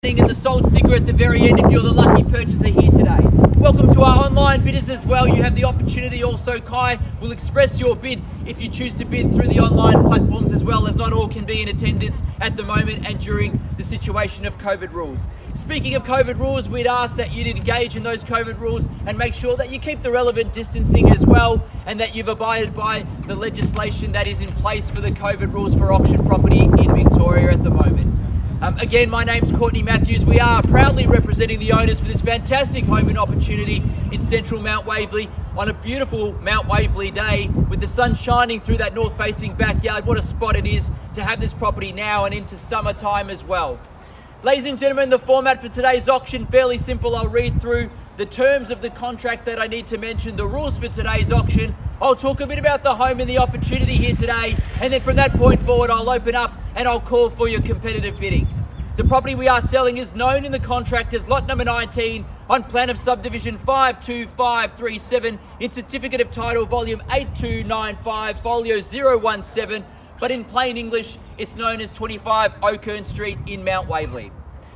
And the sold sticker at the very end if you're the lucky purchaser here today. Welcome to our online bidders as well. You have the opportunity also, Kai will express your bid if you choose to bid through the online platforms as well, as not all can be in attendance at the moment and during the situation of COVID rules. Speaking of COVID rules, we'd ask that you'd engage in those COVID rules and make sure that you keep the relevant distancing as well, and that you've abided by the legislation that is in place for the COVID rules for auction property in Victoria at the moment. Again, my name's Courtney Matthews. We are proudly representing the owners for this fantastic home and opportunity in central Mount Waverley on a beautiful Mount Waverley day with the sun shining through that north-facing backyard. What a spot it is to have this property now and into summertime as well. Ladies and gentlemen, the format for today's auction, fairly simple. I'll read through the terms of the contract that I need to mention, the rules for today's auction. I'll talk a bit about the home and the opportunity here today, and then from that point forward, I'll open up and I'll call for your competitive bidding. The property we are selling is known in the contract as lot number 19 on plan of subdivision 52537 in certificate of title volume 8295 folio 017, but in plain English, it's known as 25 Oakern Street in Mount Waverley.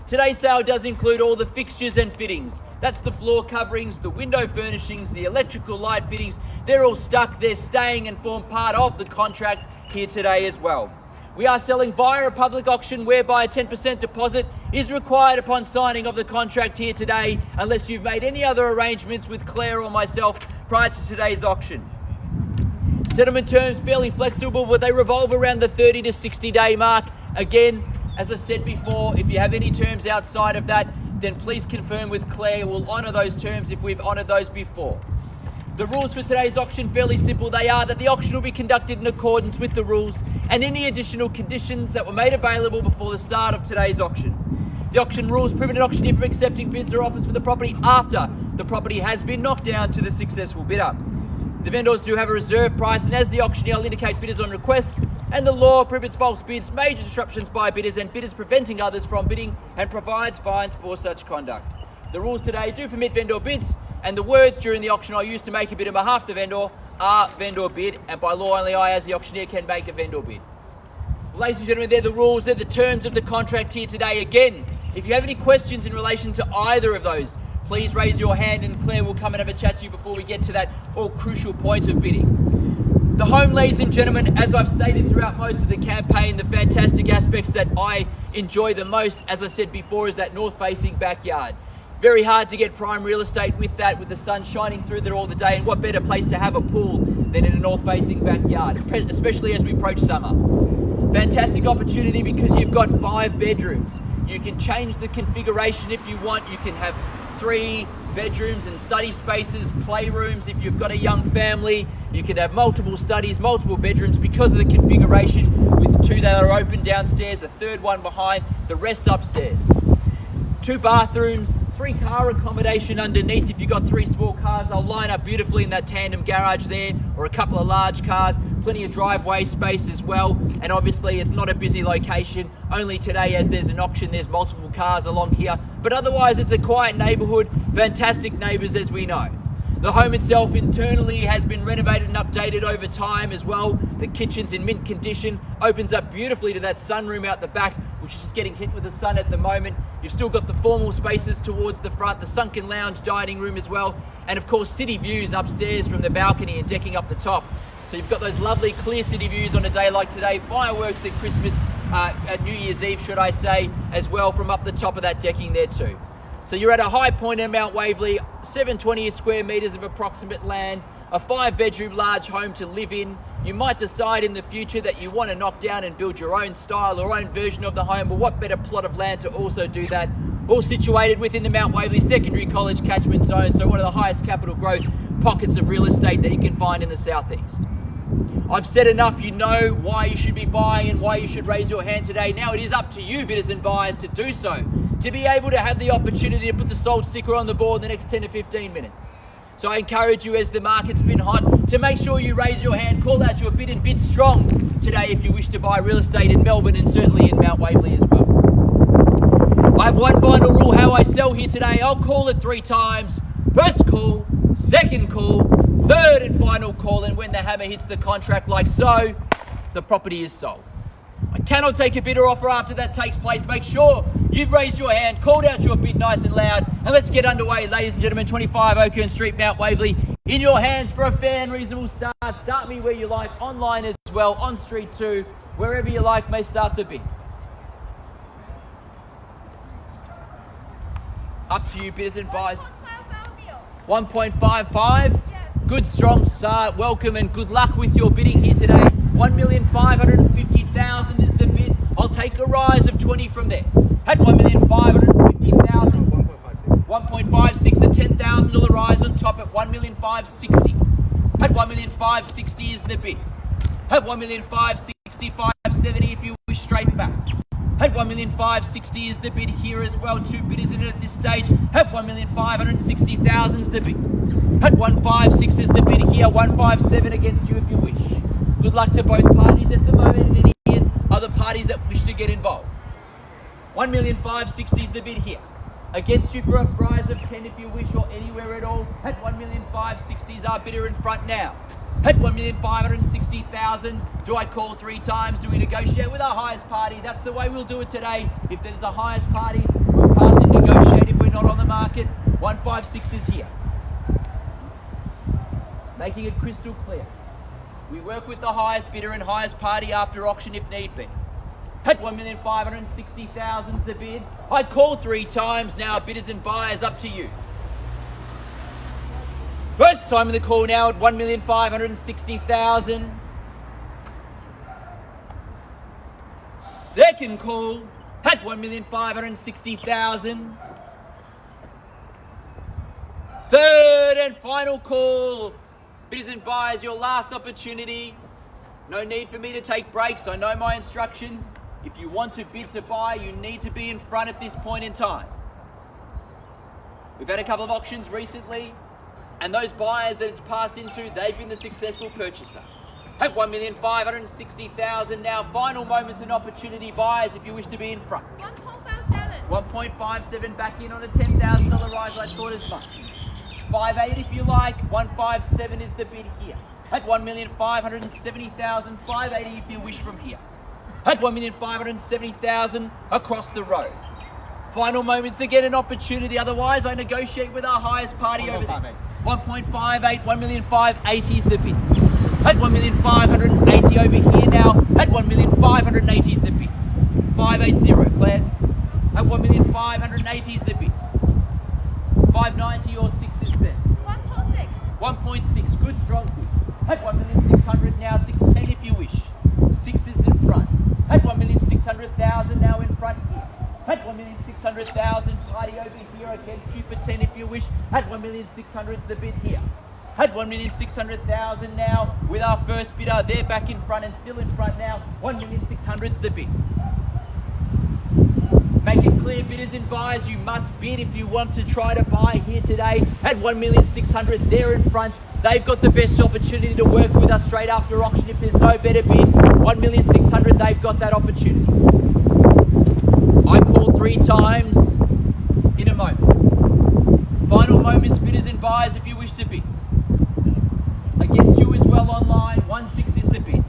Today's sale does include all the fixtures and fittings. That's the floor coverings, the window furnishings, the electrical light fittings. They're all stuck, they're staying and form part of the contract here today as well. We are selling via a public auction whereby a 10% deposit is required upon signing of the contract here today, unless you've made any other arrangements with Claire or myself prior to today's auction. Settlement terms fairly flexible, but they revolve around the 30 to 60 day mark. Again, as I said before, if you have any terms outside of that, then please confirm with Claire. We'll honour those terms if we've honoured those before. The rules for today's auction, fairly simple. They are that the auction will be conducted in accordance with the rules and any additional conditions that were made available before the start of today's auction. The auction rules prevent an auctioneer from accepting bids or offers for the property after the property has been knocked down to the successful bidder. The vendors do have a reserve price, and as the auctioneer will indicate bidders on request, and the law prohibits false bids, major disruptions by bidders, and bidders preventing others from bidding, and provides fines for such conduct. The rules today do permit vendor bids, and the words during the auction I use to make a bid on behalf of the vendor are vendor bid, and by law only I as the auctioneer can make a vendor bid. Ladies and gentlemen, they're the rules, they're the terms of the contract here today. Again, if you have any questions in relation to either of those, please raise your hand and Claire will come and have a chat to you before we get to that all crucial point of bidding. The home, ladies and gentlemen, as I've stated throughout most of the campaign, the fantastic aspects that I enjoy the most, as I said before, is that north-facing backyard. Very hard to get prime real estate with that, with the sun shining through there all the day, and what better place to have a pool than in a north-facing backyard, especially as we approach summer. Fantastic opportunity because you've got 5 bedrooms. You can change the configuration if you want. You can have 3 bedrooms and study spaces, playrooms. If you've got a young family, you can have multiple studies, multiple bedrooms because of the configuration, with 2 that are open downstairs, a 3rd one behind, the rest upstairs. 2 bathrooms, 3 car accommodation underneath. If you've got 3 small cars, they'll line up beautifully in that tandem garage there, or a couple of large cars. Plenty of driveway space as well, and obviously it's not a busy location. Only today, as there's an auction, there's multiple cars along here, but otherwise it's a quiet neighbourhood, fantastic neighbours as we know. The home itself internally has been renovated and updated over time as well. The kitchen's in mint condition, opens up beautifully to that sunroom out the back, which is just getting hit with the sun at the moment. You've still got the formal spaces towards the front, the sunken lounge dining room as well, and of course city views upstairs from the balcony and decking up the top. So you've got those lovely clear city views on a day like today, fireworks at Christmas, at New Year's Eve should I say, as well from up the top of that decking there too. So you're at a high point in Mount Waverley, 720 square metres of approximate land, a 5-bedroom large home to live in. You might decide in the future that you want to knock down and build your own style or own version of the home, but what better plot of land to also do that? All situated within the Mount Waverley Secondary College catchment zone, so one of the highest capital growth pockets of real estate that you can find in the southeast. I've said enough. You know why you should be buying and why you should raise your hand today. Now it is up to you, bidders and buyers, to do so, to be able to have the opportunity to put the sold sticker on the board in the next 10 to 15 minutes. So I encourage you, as the market's been hot, to make sure you raise your hand, call out your bid, and bid strong today if you wish to buy real estate in Melbourne and certainly in Mount Waverley as well. I have one final rule how I sell here today. I'll call it 3 times. First call, second call, 3rd and final call, and when the hammer hits the contract like so, the property is sold. I cannot take a bid or offer after that takes place. Make sure you've raised your hand, called out your bid nice and loud, and let's get underway, ladies and gentlemen. 25 Oakern Street, Mount Waverley, in your hands for a fair and reasonable start. Start me where you like, online as well, on Street 2, wherever you like, may start the bid. Up to you, bidders and buyers. 1.55. Yes. Good strong start. Welcome and good luck with your bidding here today. 1,550,000 is the bid. I'll take a rise of 20 from there. At 1,550,000. 1.56, a $10,000 rise on top at 1,560,000. At 1,560,000 is the bid. At 1,560,000, 570 if you wish, straight back. At 1,560,000 is the bid here as well. Two bidders in it at this stage. At 1,560,000 is the bid. At 156 is the bid here. 157 against you if you wish. Good luck to both parties at the moment and any other parties that wish to get involved. 1,560,000 is the bid here. Against you for a prize of 10 if you wish, or anywhere at all. At 1,560,000 is our bidder in front now. At 1,560,000, do I call 3 times? Do we negotiate with our highest party? That's the way we'll do it today. If there's a highest party, we'll pass and negotiate if we're not on the market. 156 is here. Making it crystal clear. We work with the highest bidder and highest party after auction if need be. At 1,560,000 is the bid. I call 3 times now, bidders and buyers, up to you. First time in the call now at 1,560,000. Second call at 1,560,000. Third and final call. Bidders and buyers, your last opportunity. No need for me to take breaks. I know my instructions. If you want to bid to buy, you need to be in front at this point in time. We've had a couple of auctions recently, and those buyers that it's passed into, they've been the successful purchaser. At 1,560,000 now. Final moments and opportunity, buyers, if you wish to be in front. 1.57. 1.57 back in on a $10,000 rise. I thought as much. 5.8 if you like. 157 is the bid here. At 1,570,000. 580 if you wish from here. At 1,570,000 across the road. Final moments to get an opportunity. Otherwise, I negotiate with our highest party over there. 1.58, 1,580 is the bid. At 1,580 over here now. At 1,580 is the bid. 580, Claire. At 1,580 is the bid. 590 or 6 is best. 1.6. 1.6, good, strong, good. At 1,600 now, 610 if you wish. 6 is in front. At 1,600,000 now in front here. At 1,600,000, party over here against you for 10 if you wish. At 1,600 the bid here. At 1,600,000 now with our first bidder. They're back in front and still in front now. 1,600's the bid. Make it clear, bidders and buyers, you must bid if you want to try to buy here today. At 1,600, they're in front. They've got the best opportunity to work with us straight after auction if there's no better bid. 1,600, they've got that opportunity. I call 3 times in a moment. Final moments, bidders and buyers, if you wish to bid. Against you as well online, 1.6 is the bid.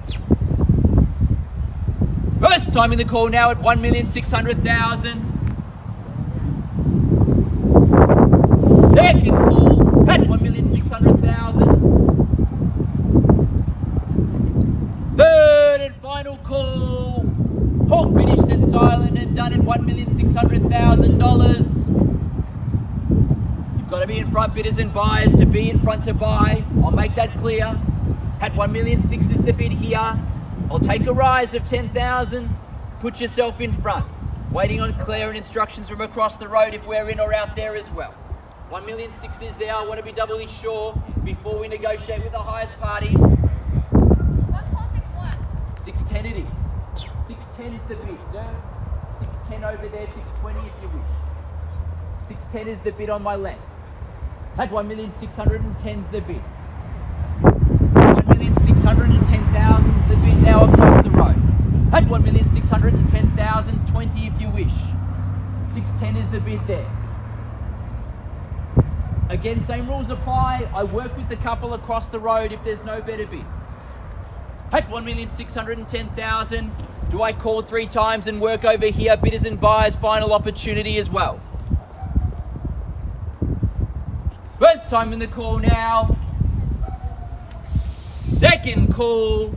First time in the call now at 1,600,000. Second call at 1,600,000. Third and final call. All finished and silent and done at $1,600,000. You've got to be in front, bidders and buyers, to be in front to buy. I'll make that clear. At 1,600,000 is the bid here. I'll take a rise of 10,000. Put yourself in front. Waiting on clear and instructions from across the road if we're in or out there as well. 1,600,000 is there. I want to be doubly sure before we negotiate with the highest party. 1.61. 610 it is. 610 is the bid, sir. 610 over there, 620 if you wish. 610 is the bid on my left. At 1,610 is the bid. 1,610,000 is the bid now across the road. At 1,610,000, 20 if you wish. 610 is the bid there. Again, same rules apply. I work with the couple across the road if there's no better bid. At 1,610,000. Do I call 3 times and work over here? Bidders and buyers, final opportunity as well. First time in the call now. Second call.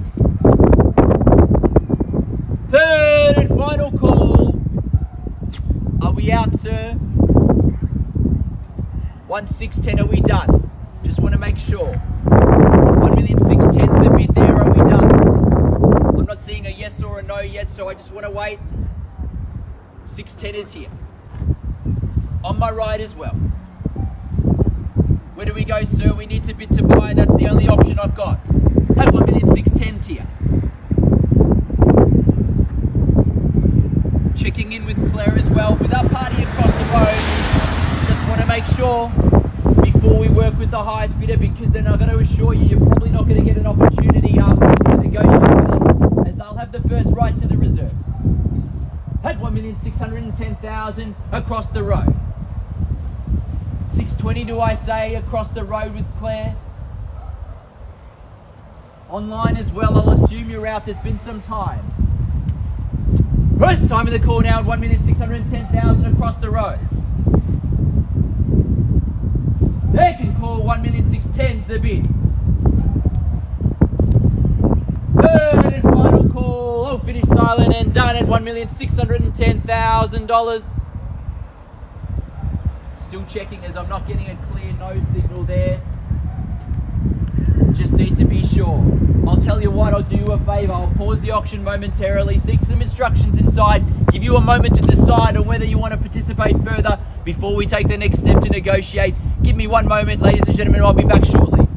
Third and final call. Are we out, sir? 1,610, are we done? Just want to make sure. 1,610's the bid there, are we done? I'm not seeing a yes or a no yet, so I just want to wait. 610 is here. On my right as well. Where do we go, sir? We need to bid to buy. That's the only option I've got. Have 1,610's here. Checking in with Claire as well, with our party across the road. Just want to make sure before we work with the highest bidder, because then I've got to assure you, you're probably not going to get an opportunity to negotiate with us, as they'll have the first right to the reserve. At 1,610,000 across the road. 620, do I say, across the road with Claire? Online as well, I'll assume you're out. There's been some time. First time in the call now at 1,610,000 across the road. Second call, 1,610,000's the bid. Third and final call, all finished silent and done at $1,610,000. Still checking as I'm not getting a clear no signal there. Just need to be sure. I'll tell you what, I'll do you a favour. I'll pause the auction momentarily, seek some instructions inside, give you a moment to decide on whether you want to participate further before we take the next step to negotiate. Give me 1 moment, ladies and gentlemen, I'll be back shortly.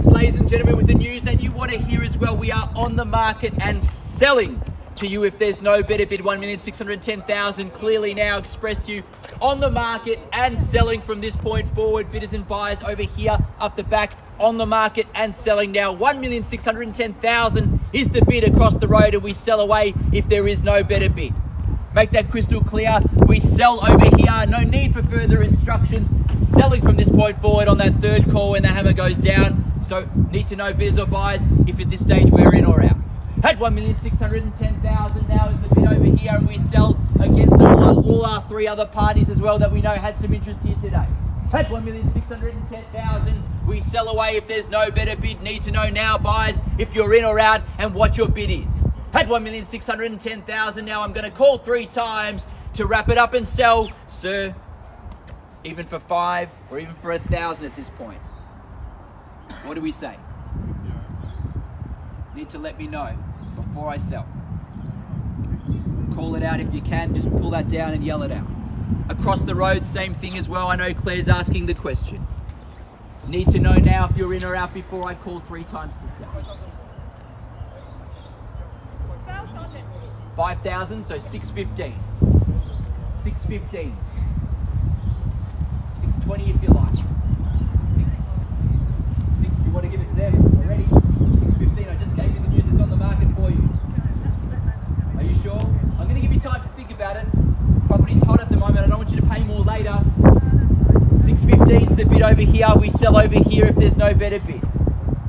Ladies and gentlemen, with the news that you want to hear as well, we are on the market and selling to you if there's no better bid. 1,610,000 clearly now expressed to you, on the market and selling from this point forward. Bidders and buyers over here up the back, on the market and selling now. 1,610,000 is the bid across the road, and we sell away if there is no better bid. Make that crystal clear. We sell over here. No need for further instructions. Selling from this point forward on that third call when the hammer goes down. So need to know bidders or buyers if at this stage we're in or out. At 1,610,000 now is the bid over here, and we sell against all our 3 other parties as well that we know had some interest here today. At 1,610,000, we sell away if there's no better bid. Need to know now, buyers, if you're in or out and what your bid is. At 1,610,000, now I'm going to call 3 times to wrap it up and sell. Sir, even for 5 or even for 1,000 at this point. What do we say? Need to let me know before I sell. Call it out if you can, just pull that down and yell it out. Across the road, same thing as well. I know Claire's asking the question. Need to know now if you're in or out before I call 3 times to sell. 5,000, so 615. 615. 620 if you like. You want to give it to them already? 615, I just gave you the news, it's on the market for you. Are you sure? I'm going to give you time to think about it. Property's hot at the moment, I don't want you to pay more later. 615's the bid over here, we sell over here if there's no better bid.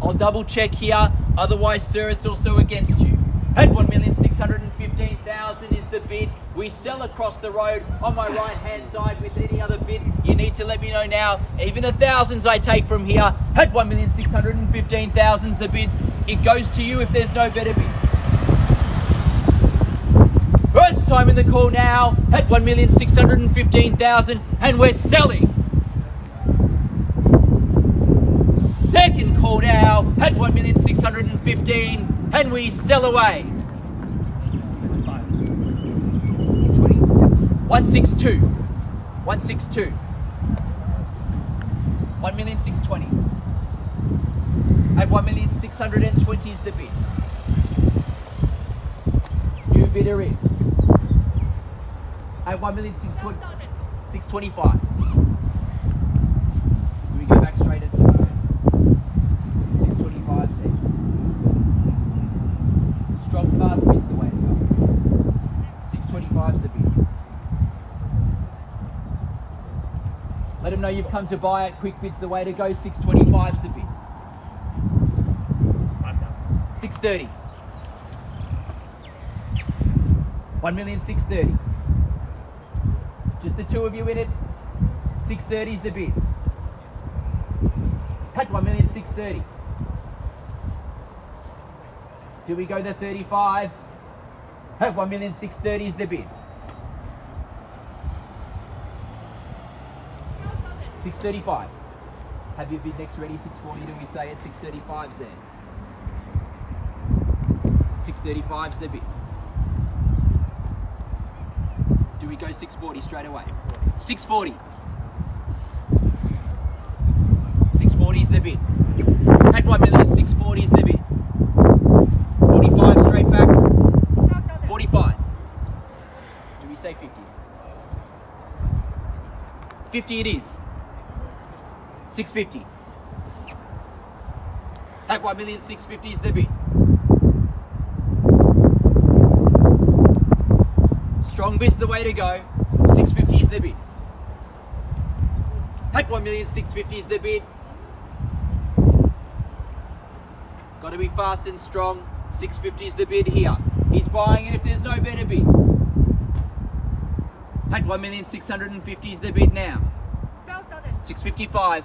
I'll double check here, otherwise sir, it's also against you. At 1,615,000 is the bid. We sell across the road on my right hand side with any other bid. You need to let me know now. Even 1,000s I take from here. At 1,615,000 is the bid. It goes to you if there's no better bid. First time in the call now at 1,615,000 and we're selling. Second call now at 1,615,000 and we sell away. 162. 162. 1,620,000. At 1,620,000 is the bid. New bidder in. At 1,620,000. 625. We go back straight at 630. 625 there. Strong fast bid's the way to go. 625 is the bid. Let them know you've come to buy it. Quick bid's the way to go. 625 is the bid. 630. 1,630,000. Just the two of you in it. 630 is the bid. At 1,630,000. Do we go to 35? At 1,630,000 is the bid. 635. Have your bid next ready? 640. Do we say it? 635's there. 635's the bid. Do we go 640 straight away? 640. 640 is the bid. At 1,640,000 is the bid. 45 straight back. 45. Do we say 50? 50 it is. 650. At 1,650,000 is the bid. Strong bid's the way to go. 650 is the bid. At 1,650,000 is the bid. Got to be fast and strong. 650 is the bid here. He's buying it if there's no better bid. At 1,650,000 is the bid now. 655.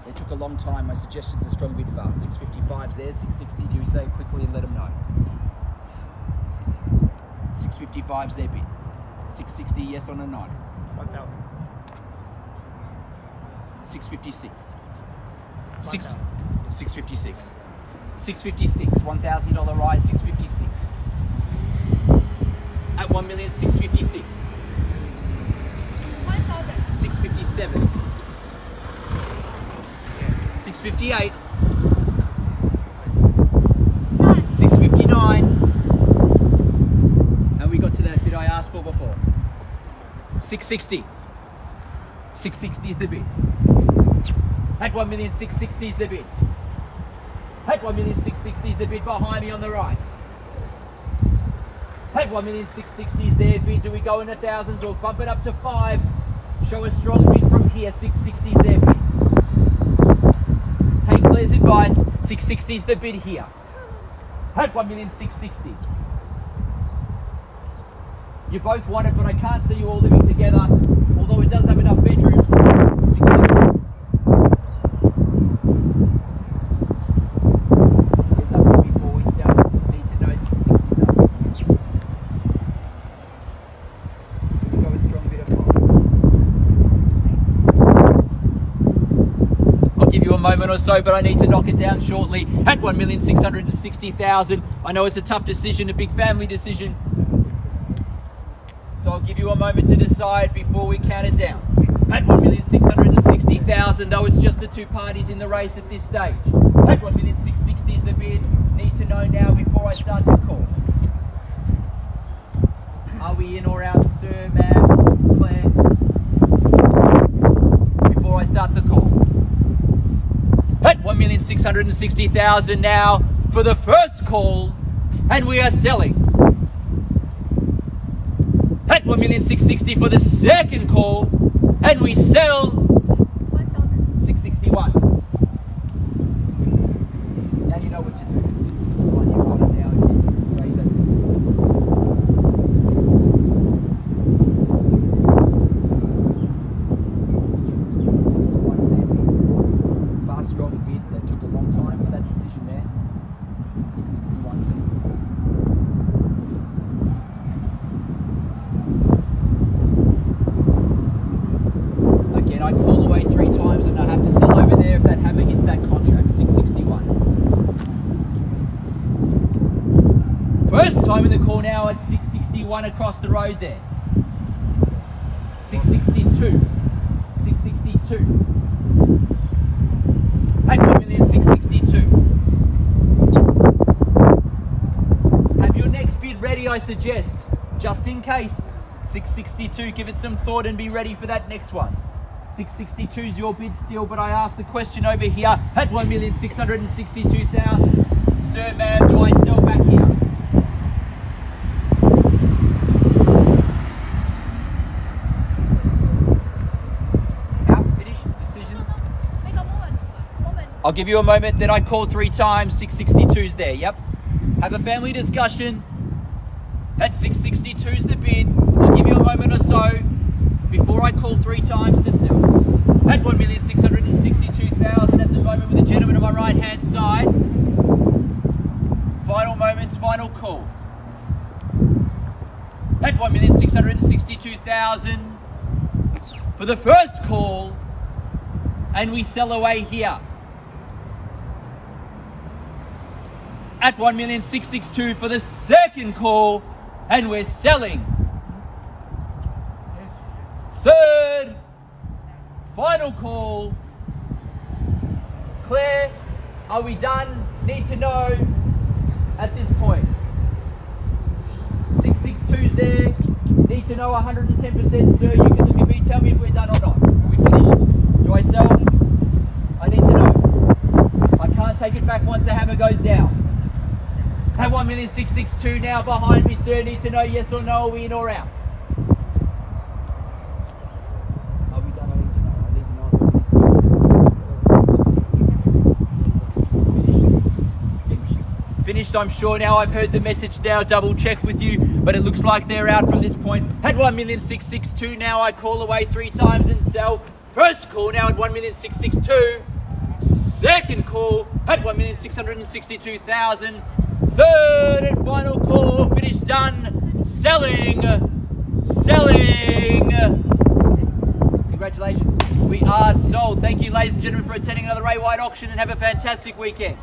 They took a long time. My suggestion's a strong bid fast. 655's there. 660. Do we say it quickly and let them know? 655's their bid. 660, yes or no? 1,000. 656. 656. 656. $1,000 rise. 656. At 1,656,000. 657. 658. 659. And we got to that bid I asked for before. 660. 660 is the bid. At 1,660,000 is the bid. At 1,660,000 is the bid behind me on the right. At 1,660,000 is their bid. Do we go in 1,000s or bump it up to 5? Show a strong bid from here. 660 is their bid. Take Claire's advice. 660 is the bid here. At 1,660,000. You both want it, but I can't see you all living together. Although it does have enough bedrooms. Before we sell, need to know 660. Here we go, a strong bit of volume. I'll give you a moment or so, but I need to knock it down shortly at 1,660,000. I know it's a tough decision, a big family decision. So I'll give you a moment to decide before we count it down. At 1,660,000, though it's just the two parties in the race at this stage. At 1,660,000 is the bid. Need to know now before I start the call. Are we in or out, sir, ma'am, Claire? Before I start the call. At 1,660,000 now for the first call, and we are selling. At 1,660,000 for the second call, and we sell 661. Now you know what to do. 661, you've got it now. Raise it. 661 is their bid. Fast, strong bid that took a long time for that decision there. 661 is their bid. I call away 3 times and I have to sell over there if that hammer hits that contract. 661. First time in the call now at 661 across the road there. 662. 662. At 1,662,000. Have your next bid ready, I suggest, just in case. 662, give it some thought and be ready for that next one. 662 is your bid still, but I asked the question over here at 1,662,000. Sir, ma'am, do I sell back here? Out, finished, decisions? Make a moment. I'll give you a moment, then I call 3 times, 662 is there, yep. Have a family discussion. At 662 is the bid. I'll give you a moment or so before I call 3 times to sell. At 1,662,000 at the moment with the gentleman on my right hand side. Final moments, final call. At 1,662,000 for the first call, and we sell away here. At 1,662,000 for the second call, and we're selling. Third, final call. Claire, are we done? Need to know at this point. 662's there. Need to know 110%, sir. You can look at me, tell me if we're done or not. Are we finished? Do I sell? I need to know. I can't take it back once the hammer goes down. At 1,662,000 now behind me, sir. Need to know yes or no, are we in or out? Are we done? I need to know. Finished, I'm sure now. I've heard the message now, double check with you, but it looks like they're out from this point. At 1,662,000 now, I call away 3 times and sell. First call now at 1,662,000. Second call at 1,662,000. Third and final call, finished, done, selling. Congratulations, we are sold. Thank you, ladies and gentlemen, for attending another Ray White auction, and have a fantastic weekend.